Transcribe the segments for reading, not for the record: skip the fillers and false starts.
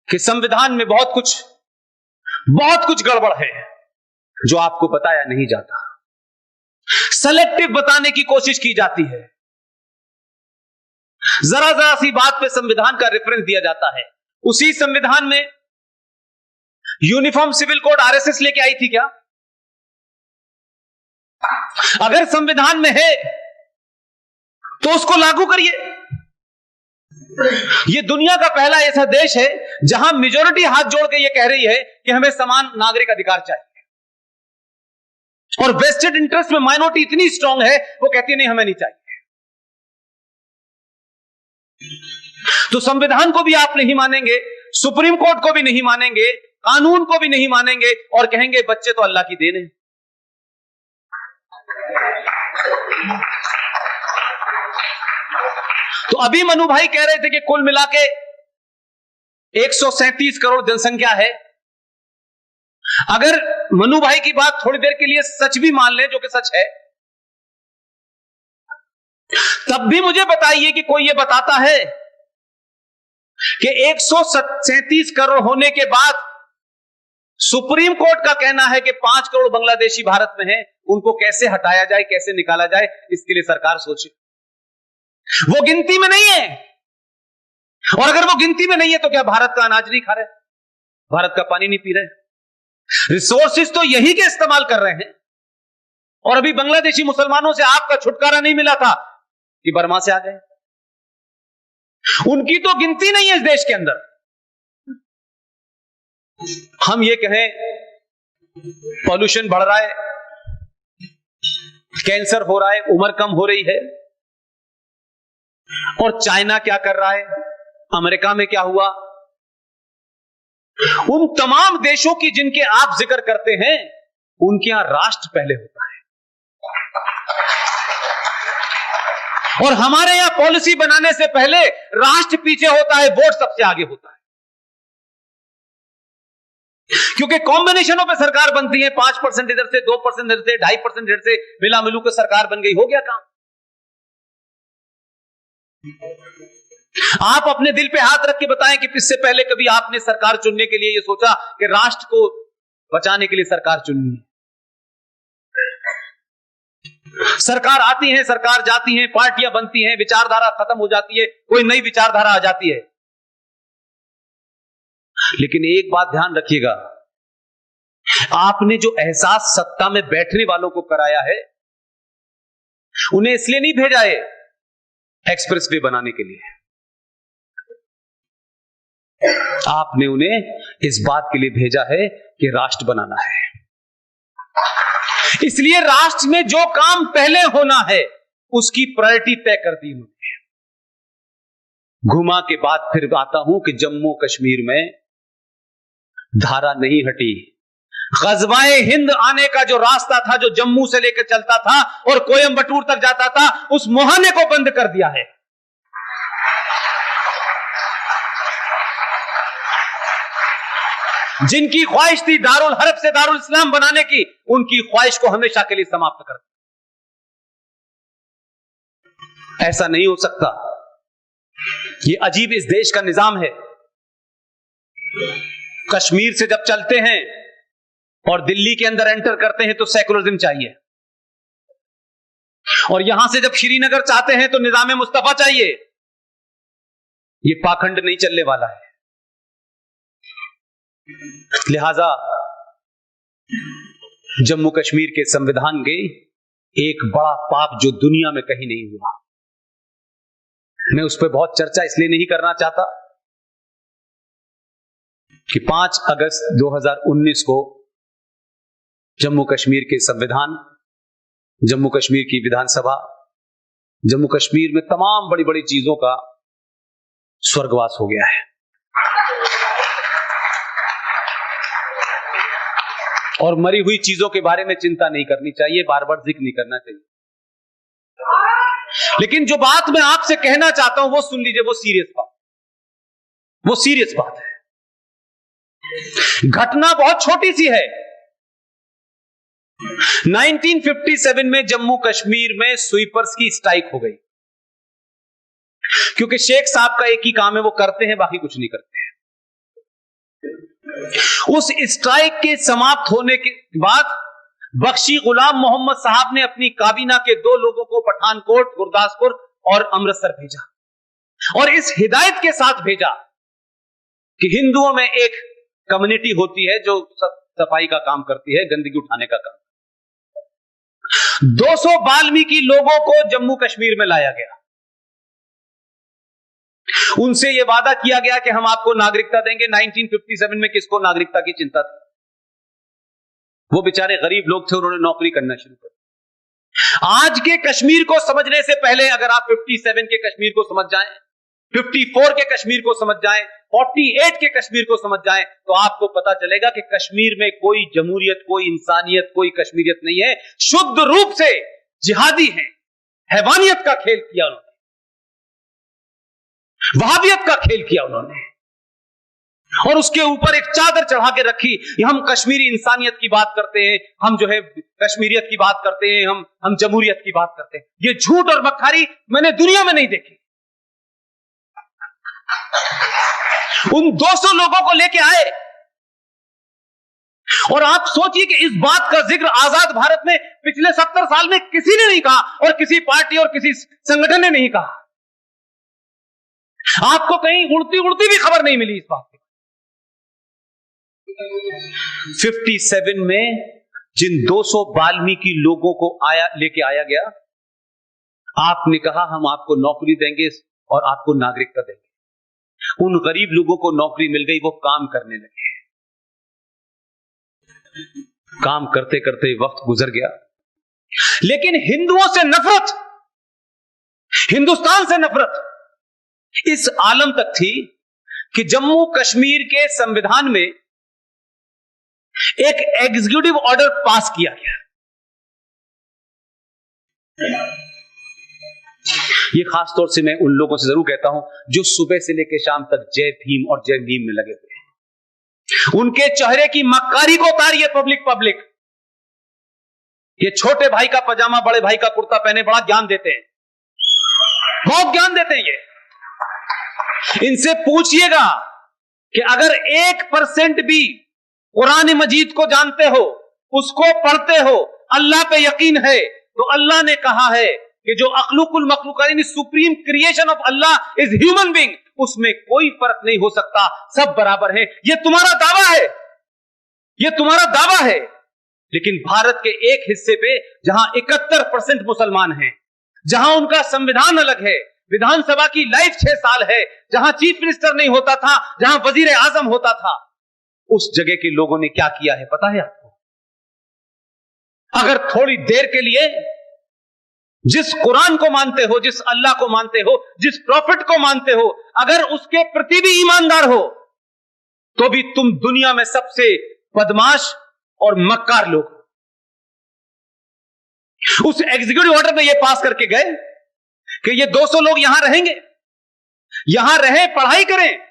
कि संविधान में बहुत कुछ गड़बड़ है जो आपको बताया नहीं जाता। सेलेक्टिव बताने की कोशिश की जाती है। जरा जरा सी बात पे संविधान का रेफरेंस दिया जाता है। उसी संविधान में यूनिफॉर्म सिविल कोड आरएसएस लेके आई थी क्या? अगर संविधान में है तो उसको लागू करिए। यह दुनिया का पहला ऐसा देश है जहां मेजॉरिटी हाथ जोड़ के यह कह रही है कि हमें समान नागरिक अधिकार चाहिए, और वेस्टेड इंटरेस्ट में माइनॉरिटी इतनी स्ट्रांग है वो कहती है नहीं हमें नहीं चाहिए। तो संविधान को भी आप नहीं मानेंगे, सुप्रीम कोर्ट को भी नहीं मानेंगे, कानून को भी नहीं मानेंगे, और कहेंगे बच्चे तो अल्लाह की देन है। तो अभी मनु भाई कह रहे थे कि कुल मिला के 137 करोड़ जनसंख्या है। अगर मनु भाई की बात थोड़ी देर के लिए सच भी मान लें, जो कि सच है, तब भी मुझे बताइए कि कोई यह बताता है कि 137 करोड़ होने के बाद सुप्रीम कोर्ट का कहना है कि 5 करोड़ बांग्लादेशी भारत में हैं, उनको कैसे हटाया जाए, कैसे निकाला जाए, इसके लिए सरकार सोचे। वो गिनती में नहीं है, और अगर वो गिनती में नहीं है तो क्या भारत का अनाज नहीं खा रहे, भारत का पानी नहीं पी रहे, रिसोर्सेज तो यही के इस्तेमाल कर रहे हैं। और अभी बांग्लादेशी मुसलमानों से आपका छुटकारा नहीं मिला था कि बर्मा से आ गए। उनकी तो गिनती नहीं है इस देश के अंदर। हम ये कहें पॉल्यूशन बढ़ रहा है, कैंसर हो रहा है, उम्र कम हो रही है, और चाइना क्या कर रहा है, अमेरिका में क्या हुआ, उन तमाम देशों की जिनके आप जिक्र करते हैं उनके यहां राष्ट्र पहले होता है, और हमारे यहां पॉलिसी बनाने से पहले राष्ट्र पीछे होता है, वोट सबसे आगे होता है। क्योंकि कॉम्बिनेशनों पे सरकार बनती है, 5% इधर से, 2% इधर से, 2.5% इधर से, मिला मिलू के सरकार बन गई, हो गया काम। आप अपने दिल पे हाथ रख के बताएं कि इससे पहले कभी आपने सरकार चुनने के लिए यह सोचा कि राष्ट्र को बचाने के लिए सरकार चुननी है। सरकार आती है, सरकार जाती है, पार्टियां बनती हैं, विचारधारा खत्म हो जाती है, कोई नई विचारधारा आ जाती है। लेकिन एक बात ध्यान रखिएगा, आपने जो एहसास सत्ता में बैठने वालों को कराया है, उन्हें इसलिए नहीं भेजा है एक्सप्रेस वे बनाने के लिए, आपने उन्हें इस बात के लिए भेजा है कि राष्ट्र बनाना है। इसलिए राष्ट्र में जो काम पहले होना है उसकी प्रायोरिटी तय कर दी उन्होंने। घुमा के बाद फिर आता हूं कि जम्मू कश्मीर में धारा नहीं हटी। गज़वाए हिंद आने का जो रास्ता था, जो जम्मू से लेकर चलता था और कोयंबटूर तक जाता था, उस मुहाने को बंद कर दिया है। जिनकी ख्वाहिश थी दारुल हर्ब से दारुल इस्लाम बनाने की, उनकी ख्वाहिश को हमेशा के लिए समाप्त कर दिया। ऐसा नहीं हो सकता। यह अजीब इस देश का निजाम है। कश्मीर से जब चलते हैं और दिल्ली के अंदर एंटर करते हैं तो सेकुलरिज्म चाहिए, और यहां से जब श्रीनगर चाहते हैं तो निजाम मुस्तफा चाहिए। यह पाखंड नहीं चलने वाला है। लिहाजा जम्मू कश्मीर के संविधान के एक बड़ा पाप जो दुनिया में कहीं नहीं हुआ, मैं उस पर बहुत चर्चा इसलिए नहीं करना चाहता कि 5 अगस्त 2019 को जम्मू कश्मीर के संविधान, जम्मू कश्मीर की विधानसभा, जम्मू कश्मीर में तमाम बड़ी बड़ी चीजों का स्वर्गवास हो गया है। और मरी हुई चीजों के बारे में चिंता नहीं करनी चाहिए, बार बार जिक्र नहीं करना चाहिए। लेकिन जो बात मैं आपसे कहना चाहता हूं वो सुन लीजिए, वो सीरियस बात है। घटना बहुत छोटी सी है। 1957 में जम्मू कश्मीर में स्वीपर्स की स्ट्राइक हो गई, क्योंकि शेख साहब का एक ही काम है, वो करते हैं, बाकी कुछ नहीं करते हैं। उस स्ट्राइक के समाप्त होने के बाद बख्शी गुलाम मोहम्मद साहब ने अपनी काबीना के 2 लोगों को पठानकोट, गुरदासपुर और अमृतसर भेजा और इस हिदायत के साथ भेजा कि हिंदुओं में एक कम्युनिटी होती है जो सफाई का काम करती है, गंदगी उठाने का काम। 200 वाल्मीकि लोगों को जम्मू कश्मीर में लाया गया। उनसे यह वादा किया गया कि हम आपको नागरिकता देंगे। 1957 में किसको नागरिकता की चिंता थी? वो बेचारे गरीब लोग थे, उन्होंने नौकरी करना शुरू कर। आज के कश्मीर को समझने से पहले अगर आप 57 के कश्मीर को समझ जाएं, 54 के कश्मीर को समझ जाएं, 48 के कश्मीर को समझ जाएं, तो आपको पता चलेगा कि कश्मीर में कोई जमहूरियत, कोई इंसानियत, कोई कश्मीरियत नहीं है। शुद्ध रूप से जिहादी हैं, हैवानियत का खेल किया उन्होंने, वहाबियत का खेल किया उन्होंने, और उसके ऊपर एक चादर चढ़ा के रखी। हम कश्मीरी इंसानियत की बात करते हैं, हम जो है कश्मीरियत की बात करते हैं, हम जमहूरियत की बात करते हैं। ये झूठ और मक्कारी मैंने दुनिया में नहीं देखी। उन 200 लोगों को लेके आए और आप सोचिए कि इस बात का जिक्र आजाद भारत में पिछले 70 साल में किसी ने नहीं कहा और किसी पार्टी और किसी संगठन ने नहीं कहा। आपको कहीं उड़ती उड़ती भी खबर नहीं मिली इस बात की। 57 में जिन 200 वाल्मीकि लोगों को लेके आया गया, आपने कहा हम आपको नौकरी देंगे और आपको नागरिकता देंगे। उन गरीब लोगों को नौकरी मिल गई, वो काम करने लगे। काम करते करते वक्त गुजर गया, लेकिन हिंदुओं से नफरत, हिंदुस्तान से नफरत इस आलम तक थी कि जम्मू कश्मीर के संविधान में एक एग्जीक्यूटिव ऑर्डर पास किया गया। ये खास तौर से मैं उन लोगों से जरूर कहता हूं जो सुबह से लेकर शाम तक जय भीम और जय नीम में लगे हुए हैं। उनके चेहरे की मक्कारी को उतारिए पब्लिक। ये छोटे भाई का पजामा बड़े भाई का कुर्ता पहने बड़ा ज्ञान देते हैं, बहुत ज्ञान देते हैं ये। इनसे पूछिएगा कि अगर 1% भी कुरान मजीद को जानते हो, उसको पढ़ते हो, अल्लाह पे यकीन है, तो अल्लाह ने कहा है कि जो अखलुकुल मखलूकाइन, supreme creation of Allah is human being, उसमें कोई फर्क नहीं हो सकता, सब बराबर है। ये तुम्हारा दावा है, ये तुम्हारा दावा है। लेकिन भारत के एक हिस्से पे जहां 71% मुसलमान हैं, जहां उनका संविधान अलग है, विधानसभा की लाइफ 6 साल है, जहां चीफ मिनिस्टर नहीं होता था, जहां वजीर आजम होता था, उस जगह के लोगों ने क्या किया है पता है आपको? अगर थोड़ी देर के लिए जिस कुरान को मानते हो, जिस अल्लाह को मानते हो, जिस प्रॉफिट को मानते हो, अगर उसके प्रति भी ईमानदार हो, तो भी तुम दुनिया में सबसे बदमाश और मक्कार लोग। उस एग्जीक्यूटिव ऑर्डर में यह पास करके गए कि ये 200 लोग यहां रहेंगे, यहां रहें, पढ़ाई करें।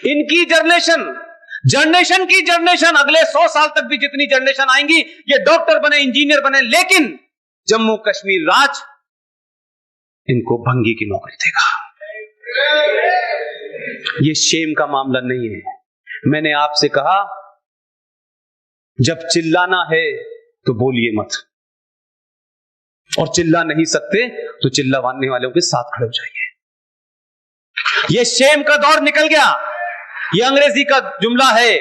इनकी जनरेशन की जनरेशन, अगले 100 साल तक भी जितनी जनरेशन आएंगी, ये डॉक्टर बने, इंजीनियर बने, लेकिन जम्मू कश्मीर राज इनको भंगी की नौकरी देगा। ये शेम का मामला नहीं है। मैंने आपसे कहा जब चिल्लाना है तो बोलिए मत, और चिल्ला नहीं सकते तो चिल्लाने वालों के साथ खड़े हो जाइए। ये शेम का दौर निकल गया। ये अंग्रेजी का जुमला है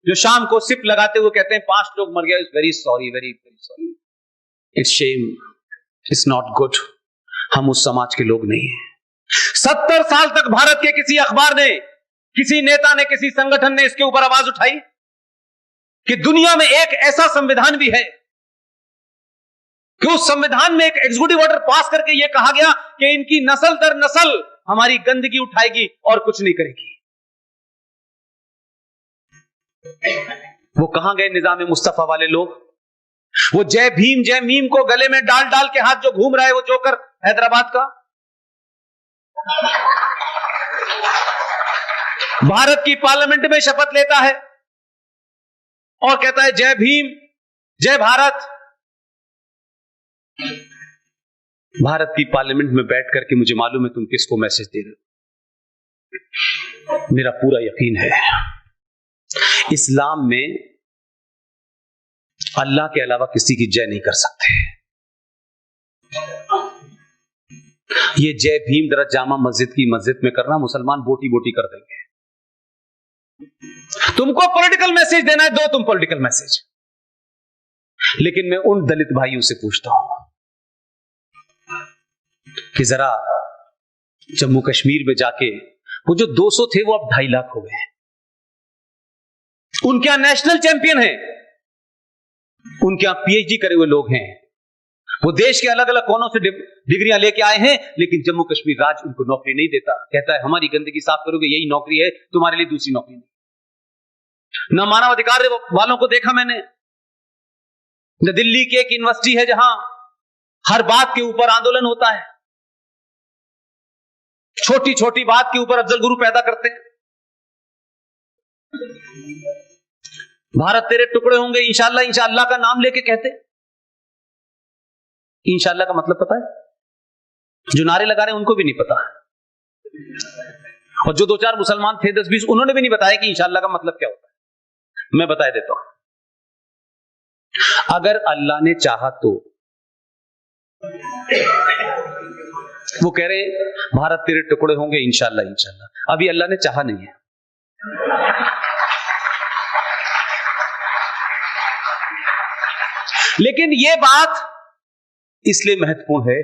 जो शाम को सिप लगाते हुए कहते हैं 5 लोग मर गए, very sorry, very very sorry, it's shame, it's not good. हम उस समाज के लोग नहीं हैं। 70 साल तक भारत के किसी अखबार ने, किसी नेता ने, किसी संगठन ने इसके ऊपर आवाज उठाई कि दुनिया में एक ऐसा संविधान भी है कि उस संविधान में एक एग्जीक्यूटिव ऑर्डर पास करके यह कहा गया कि इनकी नस्ल दर नस्ल हमारी गंदगी उठाएगी और कुछ नहीं करेगी। वो कहां गए निजाम मुस्तफा वाले लोग? वो जय भीम जय मीम को गले में डाल डाल के हाथ जो घूम रहा है, वो जोकर हैदराबाद का, भारत की पार्लियामेंट में शपथ लेता है और कहता है जय भीम जय भारत। भारत की पार्लियामेंट में बैठ करके मुझे मालूम है तुम किसको मैसेज दे रहे हो। मेरा पूरा यकीन है इस्लाम में अल्लाह के अलावा किसी की जय नहीं कर सकते। ये जय भीम जरा जामा मस्जिद की मस्जिद में करना, मुसलमान बोटी बोटी कर देंगे। तुमको पॉलिटिकल मैसेज देना है, दो तुम पॉलिटिकल मैसेज। लेकिन मैं उन दलित भाइयों से पूछता हूं कि जरा जम्मू कश्मीर में जाके वो जो 200 थे वो अब 2.5 लाख हो गए। उनके यहां नेशनल चैंपियन है, उनके यहां पीएचडी करे हुए लोग हैं, वो देश के अलग अलग कोनों से डिग्रियां लेके आए हैं, लेकिन जम्मू कश्मीर राज्य उनको नौकरी नहीं देता। कहता है हमारी गंदगी साफ करोगे यही नौकरी है, तुम्हारे लिए दूसरी नौकरी नहीं। न मानव अधिकार वालों को देखा मैंने, न दिल्ली की एक यूनिवर्सिटी है जहां हर बात के ऊपर आंदोलन होता है, छोटी छोटी बात के ऊपर अफजल गुरु पैदा करते हैं। भारत तेरे टुकड़े होंगे इंशाअल्लाह, इंशाअल्लाह का नाम लेके कहते। इंशाअल्लाह का मतलब पता है? जो नारे लगा रहे हैं उनको भी नहीं पता, और जो 2-4 मुसलमान थे 10-20 उन्होंने भी नहीं बताया कि इंशाअल्लाह का मतलब क्या होता है। मैं बता देता हूं, अगर अल्लाह ने चाहा तो, वो कह रहे भारत तेरे टुकड़े होंगे इंशाअल्लाह इंशाअल्लाह, अभी अल्लाह ने चाहा नहीं है। लेकिन यह बात इसलिए महत्वपूर्ण है